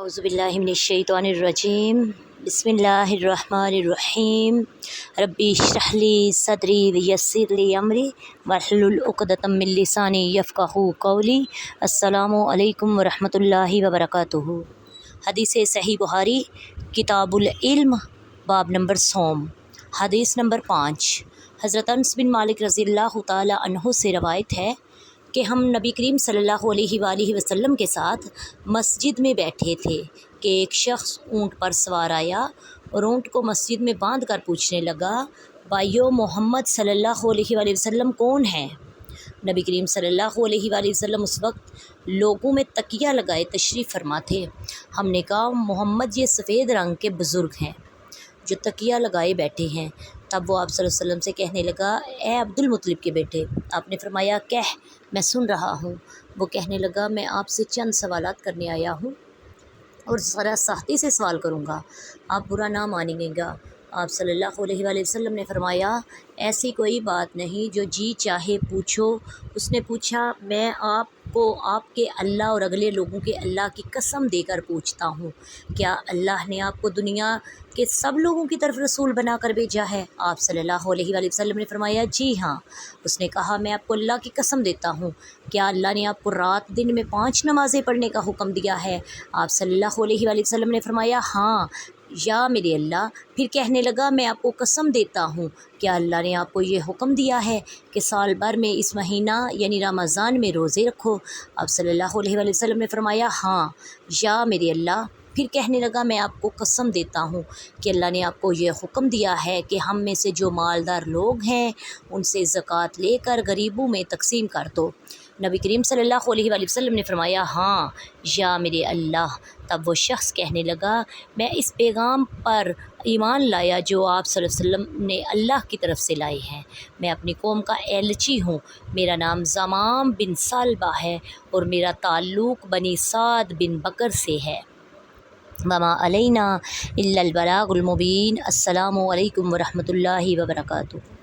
औज़ुबिल्लाहि मिनश्शैतानिर्रजीम बिस्मिल्लाहिर्रहमानिर्रहीम रब्बी इश्रह ली सदरी वयस्सिर ली अमरी वहलुल उक़दतम मिन लिसानी यफ़क़हू क़ौली। अस्सलामु अलैकुम वरहमतुल्लाहि वबरकातुहू। हदीस सही बुखारी किताबुल इल्म बाब नंबर सोम हदीस नंबर 5। हज़रत अनस बिन मालिक रज़ियल्लाहु ताला अन्हु से रवायत है कि हम नबी करीम सल्लल्लाहु अलैहि वसल्लम के साथ मस्जिद में बैठे थे कि एक शख्स ऊँट पर सवार आया और ऊँट को मस्जिद में बांध कर पूछने लगा, भाइयों मोहम्मद सल्लल्लाहु अलैहि वसल्लम कौन है? नबी करीम सल्लल्लाहु अलैहि वसल्लम उस वक्त लोगों में तकिया लगाए तशरीफ़ फरमा थे। हमने कहा, मोहम्मद ये सफ़ेद रंग के बुज़ुर्ग हैं जो तकिया लगाए बैठे हैं। तब वो आप सल्लल्लाहु अलैहि वसल्लम से कहने लगा, ए अब्दुल मुत्तलिब के बेटे। आपने फरमाया, कह, मैं सुन रहा हूँ। वो कहने लगा, मैं आपसे चंद सवालात करने आया हूँ और ज़रा सख्ती से सवाल करूँगा, आप बुरा ना मानिएगा। आप सल्लल्लाहु अलैहि वसल्लम ने फरमाया, ऐसी कोई बात नहीं, जो जी चाहे पूछो। उसने पूछा, मैं आपको आपके अल्लाह और अगले लोगों के अल्लाह की कसम देकर पूछता हूँ, क्या अल्लाह ने आपको दुनिया के सब लोगों की तरफ रसूल बनाकर भेजा है? आप सल्लल्लाहु अलैहि वसल्लम ने फरमाया, जी हाँ। उसने कहा, मैं आपको अल्लाह की कसम देता हूँ, क्या अल्लाह ने आपको रात दिन में 5 नमाज़ें पढ़ने का हुक्म दिया है? आप सल्लल्लाहु अलैहि वसल्लम ने फरमाया, हाँ या मेरे अल्लाह। फिर कहने लगा, मैं आपको कसम देता हूँ, क्या अल्लाह ने आपको ये हुक्म दिया है कि साल भर में इस महीना यानी रमज़ान में रोज़े रखो? आप सल्लल्लाहु अलैहि वसल्लम ने फरमाया, हाँ या मेरे अल्लाह। फिर कहने लगा, मैं आपको कसम देता हूँ कि अल्लाह ने आपको ये हुक्म दिया है कि हम में से जो मालदार लोग हैं उनसे ज़कात लेकर गरीबों में तकसीम कर दो। नबी करीम सल्लल्लाहु अलैहि वसल्लम ने फरमाया, हाँ या मेरे अल्लाह। तब वो शख्स कहने लगा, मैं इस पैगाम पर ईमान लाया जो आप सल्लल्लाहु अलैहि वसल्लम ने अल्लाह की तरफ से लाए हैं। मैं अपनी कौम का एलची हूँ। मेरा नाम ज़माम बिन सालबा है और मेरा ताल्लुक़ बनी साद बिन बकर से है। वमा अलैना इल्लल बलागुल मुबीन। अस्सलामु अलैकुम वरहमतुल्लाहि वबरकातुहू।